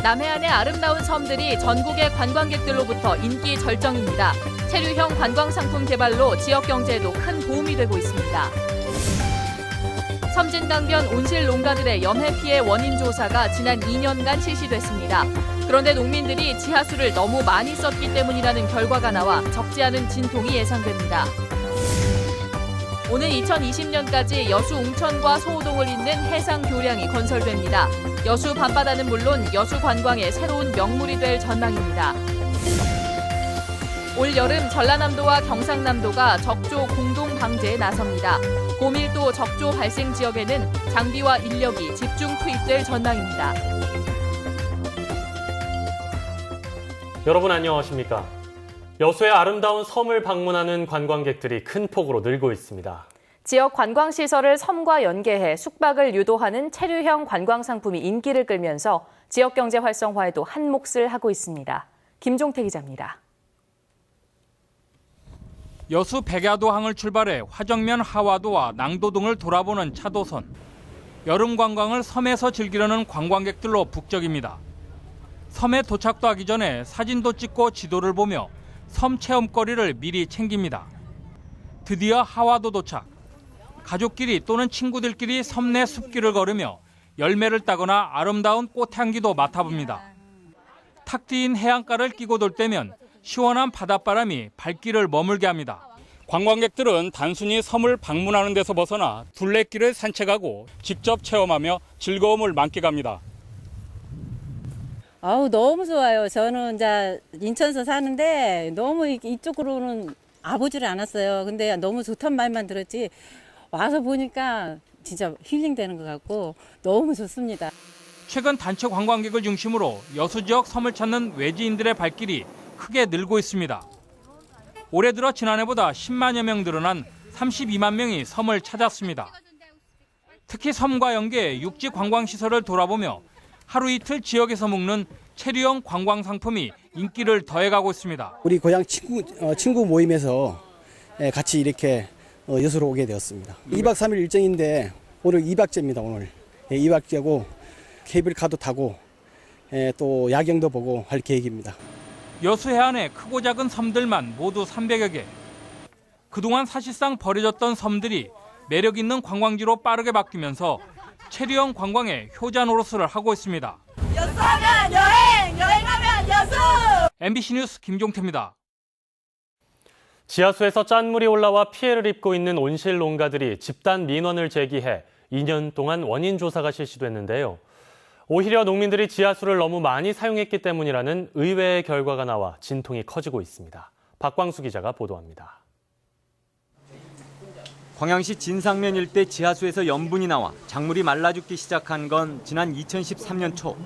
남해안의 아름다운 섬들이 전국의 관광객들로부터 인기 절정입니다. 체류형 관광 상품 개발로 지역 경제에도 큰 도움이 되고 있습니다. 섬진강변 온실 농가들의 염해 피해 원인 조사가 지난 2년간 실시됐습니다. 그런데 농민들이 지하수를 너무 많이 썼기 때문이라는 결과가 나와 적지 않은 진통이 예상됩니다. 오는 2020년까지 여수 웅천과 소호동을 잇는 해상 교량이 건설됩니다. 여수 밤바다는 물론 여수 관광의 새로운 명물이 될 전망입니다. 올 여름 전라남도와 경상남도가 적조 공동 방제에 나섭니다. 고밀도 적조 발생 지역에는 장비와 인력이 집중 투입될 전망입니다. 여러분 안녕하십니까? 여수의 아름다운 섬을 방문하는 관광객들이 큰 폭으로 늘고 있습니다. 지역 관광시설을 섬과 연계해 숙박을 유도하는 체류형 관광 상품이 인기를 끌면서 지역 경제 활성화에도 한 몫을 하고 있습니다. 김종태 기자입니다. 여수 백야도항을 출발해 화정면 하와도와 낭도 등을 돌아보는 차도선. 여름 관광을 섬에서 즐기려는 관광객들로 북적입니다. 섬에 도착도 하기 전에 사진도 찍고 지도를 보며 섬 체험거리를 미리 챙깁니다. 드디어 하와도 도착. 가족끼리 또는 친구들끼리 섬 내 숲길을 걸으며 열매를 따거나 아름다운 꽃향기도 맡아봅니다. 탁 트인 해안가를 끼고 돌 때면 시원한 바닷바람이 발길을 머물게 합니다. 관광객들은 단순히 섬을 방문하는 데서 벗어나 둘레길을 산책하고 직접 체험하며 즐거움을 만끽합니다. 너무 좋아요. 저는 이제 인천서 사는데 너무 이쪽으로는 와보지를 않았어요. 근데 너무 좋단 말만 들었지 와서 보니까 진짜 힐링되는 것 같고 너무 좋습니다. 최근 단체 관광객을 중심으로 여수 지역 섬을 찾는 외지인들의 발길이 크게 늘고 있습니다. 올해 들어 지난해보다 10만여 명 늘어난 32만 명이 섬을 찾았습니다. 특히 섬과 연계 육지 관광시설을 돌아보며 하루 이틀 지역에서 먹는 체류형 관광 상품이 인기를 더해가고 있습니다. 우리 고향 친구 모임에서 같이 이렇게 여수로 오게 되었습니다. 2박 3일 일정인데 오늘 2박째입니다. 오늘 2박째고 케이블카도 타고 또 야경도 보고 할 계획입니다. 여수 해안의 크고 작은 섬들만 모두 300여 개. 그동안 사실상 버려졌던 섬들이 매력 있는 관광지로 빠르게 바뀌면서 체류형 관광의 효자 노릇을 하고 있습니다. 여수하면 여행, 여행하면 여수! MBC 뉴스 김종태입니다. 지하수에서 짠물이 올라와 피해를 입고 있는 온실 농가들이 집단 민원을 제기해 2년 동안 원인 조사가 실시됐는데요. 오히려 농민들이 지하수를 너무 많이 사용했기 때문이라는 의외의 결과가 나와 진통이 커지고 있습니다. 박광수 기자가 보도합니다. 광양시 진상면 일대 지하수에서 염분이 나와 작물이 말라 죽기 시작한 건 지난 2013년 초.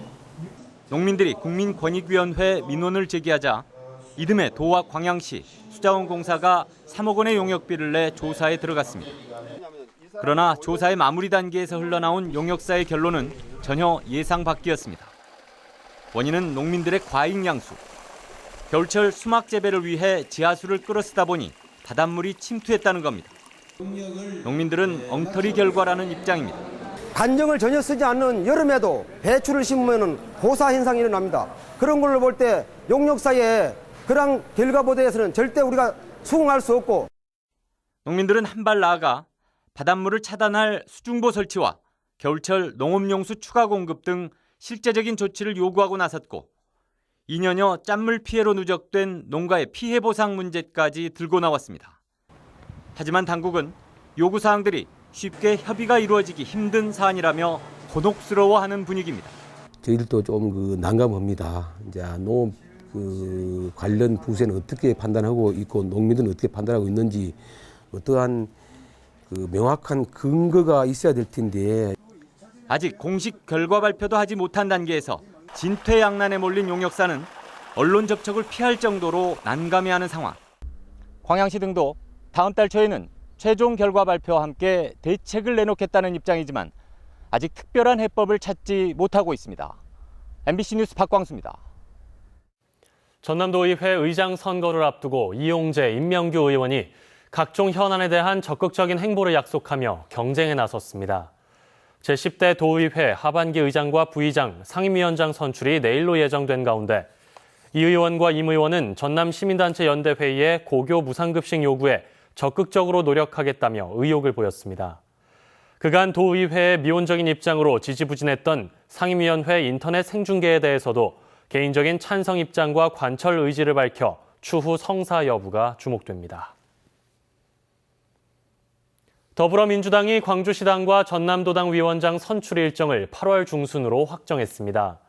농민들이 국민권익위원회 민원을 제기하자 이듬해 도와 광양시, 수자원공사가 3억 원의 용역비를 내 조사에 들어갔습니다. 그러나 조사의 마무리 단계에서 흘러나온 용역사의 결론은 전혀 예상 밖이었습니다. 원인은 농민들의 과잉 양수. 겨울철 수막 재배를 위해 지하수를 끌어쓰다 보니 바닷물이 침투했다는 겁니다. 농민들은 엉터리 결과라는 입장입니다. 간정을 전혀 쓰지 않는 여름에도 배추를 심으면 고사 현상이 일어납니다. 그런 걸로 볼 때 용역사의 그런 결과보에 대해서는 절대 우리가 수긍할 수 없고. 농민들은 한 발 나아가 바닷물을 차단할 수중보 설치와 겨울철 농업용수 추가 공급 등 실제적인 조치를 요구하고 나섰고 2년여 짠물 피해로 누적된 농가의 피해 보상 문제까지 들고 나왔습니다. 하지만 당국은 요구사항들이 쉽게 협의가 이루어지기 힘든 사안이라며 곤혹스러워하는 분위기입니다. 저희들도 좀 난감합니다. 이제 농업 관련 부서는 어떻게 판단하고 있고 농민들은 어떻게 판단하고 있는지 어떠한 명확한 근거가 있어야 될 텐데 아직 공식 결과 발표도 하지 못한 단계에서 진퇴양난에 몰린 용역사는 언론 접촉을 피할 정도로 난감해하는 상황. 광양시 등도 다음 달 초에는 최종 결과 발표와 함께 대책을 내놓겠다는 입장이지만 아직 특별한 해법을 찾지 못하고 있습니다. MBC 뉴스 박광수입니다. 전남도의회 의장 선거를 앞두고 이용재, 임명규 의원이 각종 현안에 대한 적극적인 행보를 약속하며 경쟁에 나섰습니다. 제10대 도의회 하반기 의장과 부의장, 상임위원장 선출이 내일로 예정된 가운데 이 의원과 임 의원은 전남 시민단체 연대회의의 고교 무상급식 요구에 적극적으로 노력하겠다며 의욕을 보였습니다. 그간 도의회의 미온적인 입장으로 지지부진했던 상임위원회 인터넷 생중계에 대해서도 개인적인 찬성 입장과 관철 의지를 밝혀 추후 성사 여부가 주목됩니다. 더불어민주당이 광주시당과 전남도당 위원장 선출 일정을 8월 중순으로 확정했습니다.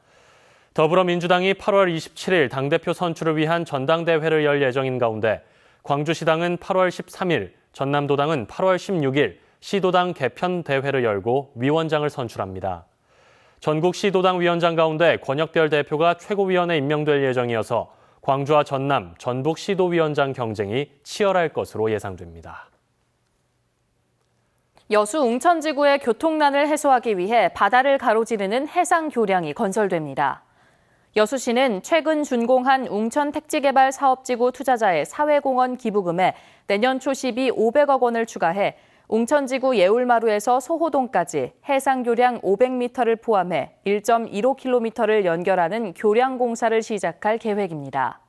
더불어민주당이 8월 27일 당대표 선출을 위한 전당대회를 열 예정인 가운데 광주시당은 8월 13일, 전남도당은 8월 16일 시도당 개편 대회를 열고 위원장을 선출합니다. 전국 시도당 위원장 가운데 권혁별 대표가 최고위원에 임명될 예정이어서 광주와 전남, 전북 시도위원장 경쟁이 치열할 것으로 예상됩니다. 여수 웅천지구의 교통난을 해소하기 위해 바다를 가로지르는 해상교량이 건설됩니다. 여수시는 최근 준공한 웅천택지개발 사업지구 투자자의 사회공헌 기부금에 내년 초 시비 500억 원을 추가해 웅천지구 예울마루에서 소호동까지 해상교량 500m를 포함해 1.15km를 연결하는 교량 공사를 시작할 계획입니다.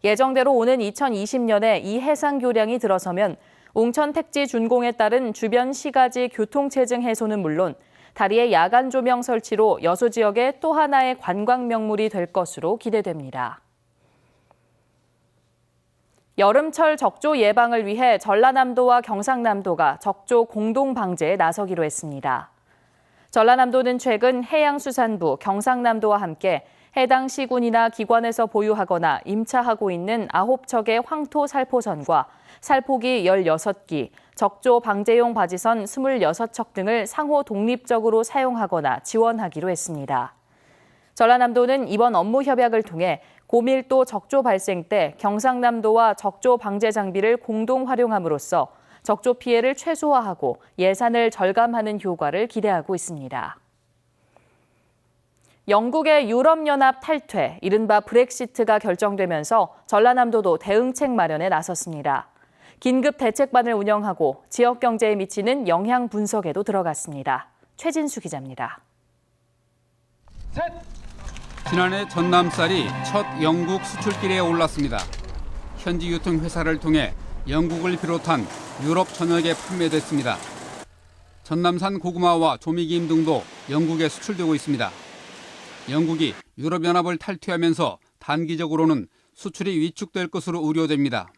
예정대로 오는 2020년에 이 해상교량이 들어서면 웅천 택지 준공에 따른 주변 시가지 교통체증 해소는 물론 다리의 야간 조명 설치로 여수 지역의 또 하나의 관광 명물이 될 것으로 기대됩니다. 여름철 적조 예방을 위해 전라남도와 경상남도가 적조 공동 방제에 나서기로 했습니다. 전라남도는 최근 해양수산부, 경상남도와 함께 해당 시군이나 기관에서 보유하거나 임차하고 있는 9척의 황토 살포선과 살포기 16기, 적조 방제용 바지선 26척 등을 상호 독립적으로 사용하거나 지원하기로 했습니다. 전라남도는 이번 업무 협약을 통해 고밀도 적조 발생 때 경상남도와 적조 방제 장비를 공동 활용함으로써 적조 피해를 최소화하고 예산을 절감하는 효과를 기대하고 있습니다. 영국의 유럽연합 탈퇴, 이른바 브렉시트가 결정되면서 전라남도도 대응책 마련에 나섰습니다. 긴급 대책반을 운영하고 지역 경제에 미치는 영향 분석에도 들어갔습니다. 최진수 기자입니다. 지난해 전남쌀이 첫 영국 수출길에 올랐습니다. 현지 유통회사를 통해 영국을 비롯한 유럽 전역에 판매됐습니다. 전남산 고구마와 조미김 등도 영국에 수출되고 있습니다. 영국이 유럽연합을 탈퇴하면서 단기적으로는 수출이 위축될 것으로 우려됩니다.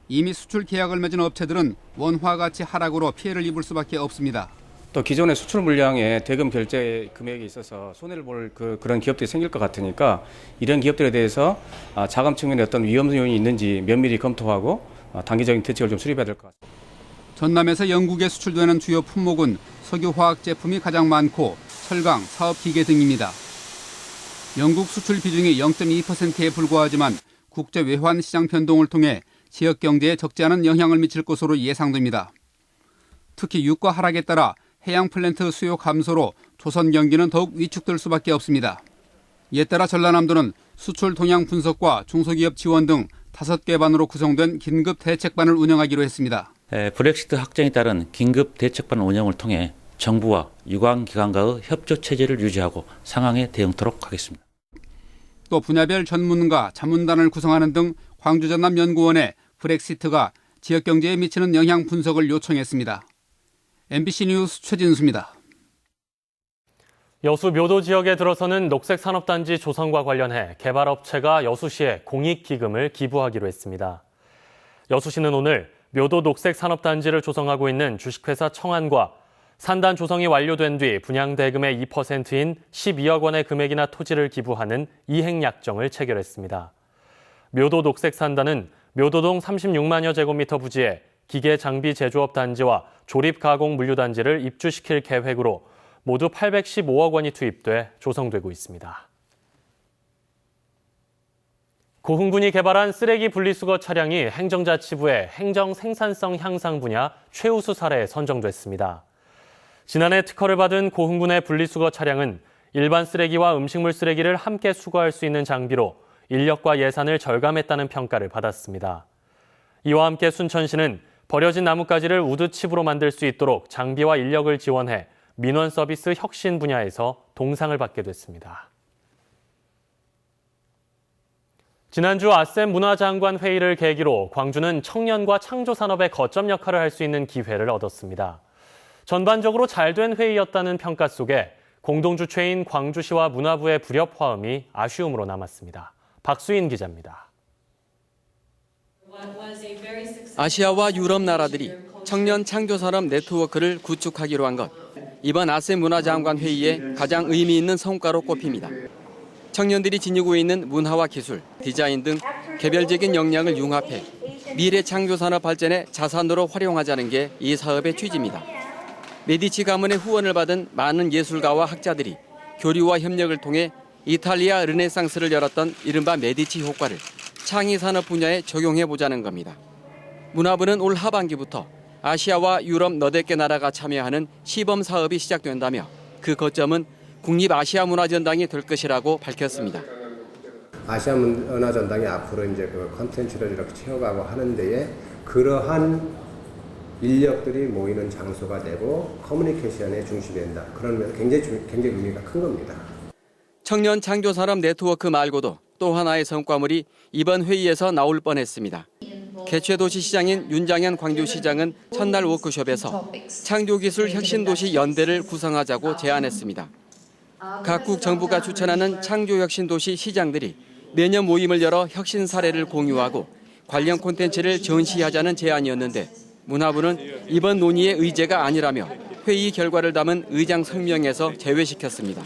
이미 수출 계약을 맺은 업체들은 원화 가치 하락으로 피해를 입을 수밖에 없습니다. 또 기존의 수출 물량의 대금 결제 금액에 있어서 손해를 볼 그런 기업들이 생길 것 같으니까 이런 기업들에 대해서 자금 측면에 어떤 위험 요인이 있는지 면밀히 검토하고 단기적인 대책을 좀 수립해야 될 것 같습니다. 전남에서 영국에 수출되는 주요 품목은 석유화학 제품이 가장 많고 철강, 사업기계 등입니다. 영국 수출 비중이 0.2%에 불과하지만 국제 외환 시장 변동을 통해 지역 경제에 적지 않은 영향을 미칠 것으로 예상됩니다. 특히 유가 하락에 따라 해양 플랜트 수요 감소로 조선 경기는 더욱 위축될 수밖에 없습니다. 이에 따라 전라남도는 수출 동향 분석과 중소기업 지원 등 5개 반으로 구성된 긴급 대책반을 운영하기로 했습니다. 브렉시트 확정에 따른 긴급 대책반 운영을 통해 정부와 유관기관과의 협조 체제를 유지하고 상황에 대응토록 하겠습니다. 또 분야별 전문가, 자문단을 구성하는 등 광주전남연구원에 브렉시트가 지역경제에 미치는 영향 분석을 요청했습니다. MBC 뉴스 최진수입니다. 여수 묘도 지역에 들어서는 녹색산업단지 조성과 관련해 개발업체가 여수시에 공익기금을 기부하기로 했습니다. 여수시는 오늘 묘도 녹색산업단지를 조성하고 있는 주식회사 청안과 산단 조성이 완료된 뒤 분양대금의 2%인 12억 원의 금액이나 토지를 기부하는 이행약정을 체결했습니다. 묘도 녹색산단은 묘도동 36만여 제곱미터 부지에 기계 장비 제조업 단지와 조립 가공 물류 단지를 입주시킬 계획으로 모두 815억 원이 투입돼 조성되고 있습니다. 고흥군이 개발한 쓰레기 분리수거 차량이 행정자치부의 행정 생산성 향상 분야 최우수 사례에 선정됐습니다. 지난해 특허를 받은 고흥군의 분리수거 차량은 일반 쓰레기와 음식물 쓰레기를 함께 수거할 수 있는 장비로 인력과 예산을 절감했다는 평가를 받았습니다. 이와 함께 순천시는 버려진 나뭇가지를 우드칩으로 만들 수 있도록 장비와 인력을 지원해 민원 서비스 혁신 분야에서 동상을 받게 됐습니다. 지난주 아셈 문화장관 회의를 계기로 광주는 청년과 창조산업의 거점 역할을 할 수 있는 기회를 얻었습니다. 전반적으로 잘된 회의였다는 평가 속에 공동주최인 광주시와 문화부의 불협화음이 아쉬움으로 남았습니다. 박수인 기자입니다. 아시아와 유럽 나라들이 청년 창조산업 네트워크를 구축하기로 한 것. 이번 아셈 문화장관 회의의 가장 의미 있는 성과로 꼽힙니다. 청년들이 지니고 있는 문화와 기술, 디자인 등 개별적인 역량을 융합해 미래 창조산업 발전의 자산으로 활용하자는 게 이 사업의 취지입니다. 메디치 가문의 후원을 받은 많은 예술가와 학자들이 교류와 협력을 통해 이탈리아 르네상스를 열었던 이른바 메디치 효과를 창의 산업 분야에 적용해보자는 겁니다. 문화부는 올 하반기부터 아시아와 유럽 너댓 개 나라가 참여하는 시범 사업이 시작된다며 그 거점은 국립 아시아 문화전당이 될 것이라고 밝혔습니다. 아시아 문화전당이 앞으로 이제 그 컨텐츠를 이렇게 채워가고 하는 데에 그러한 인력들이 모이는 장소가 되고 커뮤니케이션의 중심이 된다. 그런 면에서 굉장히 의미가 큰 겁니다. 청년 창조산업 네트워크 말고도 또 하나의 성과물이 이번 회의에서 나올 뻔했습니다. 개최도시 시장인 윤장현 광주시장은 첫날 워크숍에서 창조기술 혁신도시 연대를 구성하자고 제안했습니다. 각국 정부가 추천하는 창조혁신도시 시장들이 매년 모임을 열어 혁신 사례를 공유하고 관련 콘텐츠를 전시하자는 제안이었는데 문화부는 이번 논의의 의제가 아니라며 회의 결과를 담은 의장 성명에서 제외시켰습니다.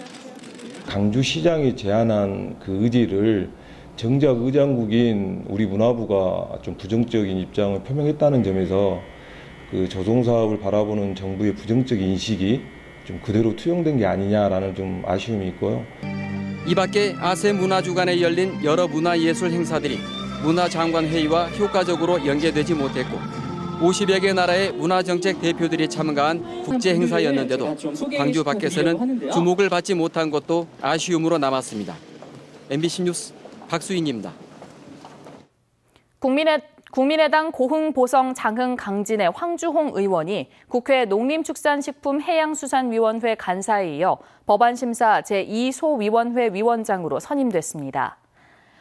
광주시장이 제안한 그 의지를 정작 의장국인 우리 문화부가 좀 부정적인 입장을 표명했다는 점에서 그 조성사업을 바라보는 정부의 부정적인 인식이 좀 그대로 투영된 게 아니냐라는 좀 아쉬움이 있고요. 이 밖에 아셈 문화주간에 열린 여러 문화예술 행사들이 문화장관 회의와 효과적으로 연계되지 못했고 50여 개 나라의 문화정책 대표들이 참가한 국제 행사였는데도 광주 밖에서는 주목을 받지 못한 것도 아쉬움으로 남았습니다. MBC 뉴스 박수인입니다. 국민의당 고흥보성 장흥 강진의 황주홍 의원이 국회 농림축산식품해양수산위원회 간사에 이어 법안심사 제2소위원회 위원장으로 선임됐습니다.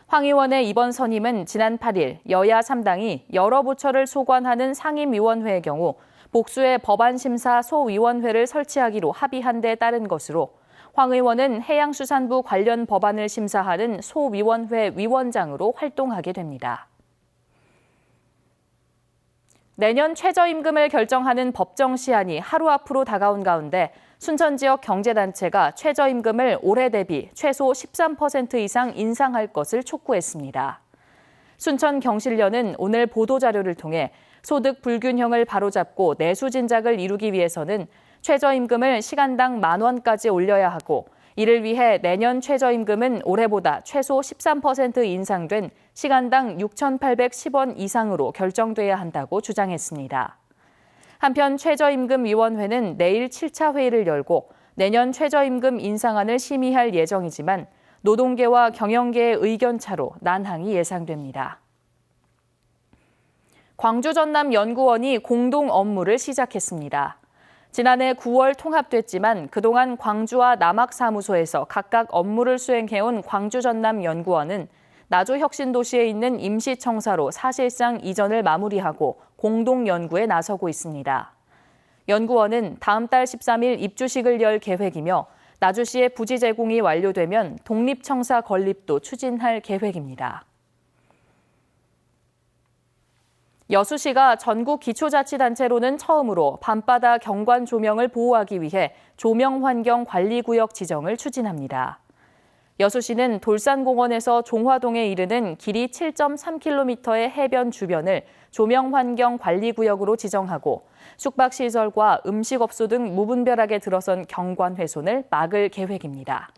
황 의원의 이번 선임은 지난 8일 여야 3당이 여러 부처를 소관하는 상임위원회의 경우 복수의 법안심사 소위원회를 설치하기로 합의한 데 따른 것으로 황 의원은 해양수산부 관련 법안을 심사하는 소위원회 위원장으로 활동하게 됩니다. 내년 최저임금을 결정하는 법정 시한이 하루 앞으로 다가온 가운데 순천 지역 경제단체가 최저임금을 올해 대비 최소 13% 이상 인상할 것을 촉구했습니다. 순천 경실련은 오늘 보도자료를 통해 소득 불균형을 바로잡고 내수 진작을 이루기 위해서는 최저임금을 시간당 10,000원까지 올려야 하고 이를 위해 내년 최저임금은 올해보다 최소 13% 인상된 시간당 6,810원 이상으로 결정돼야 한다고 주장했습니다. 한편 최저임금위원회는 내일 7차 회의를 열고 내년 최저임금 인상안을 심의할 예정이지만 노동계와 경영계의 의견차로 난항이 예상됩니다. 광주 전남 연구원이 공동 업무를 시작했습니다. 지난해 9월 통합됐지만 그동안 광주와 남학사무소에서 각각 업무를 수행해온 광주 전남 연구원은 나주 혁신도시에 있는 임시청사로 사실상 이전을 마무리하고 공동 연구에 나서고 있습니다. 연구원은 다음 달 13일 입주식을 열 계획이며 나주시의 부지 제공이 완료되면 독립청사 건립도 추진할 계획입니다. 여수시가 전국 기초자치단체로는 처음으로 밤바다 경관 조명을 보호하기 위해 조명환경관리구역 지정을 추진합니다. 여수시는 돌산공원에서 종화동에 이르는 길이 7.3km의 해변 주변을 조명환경관리구역으로 지정하고 숙박시설과 음식업소 등 무분별하게 들어선 경관 훼손을 막을 계획입니다.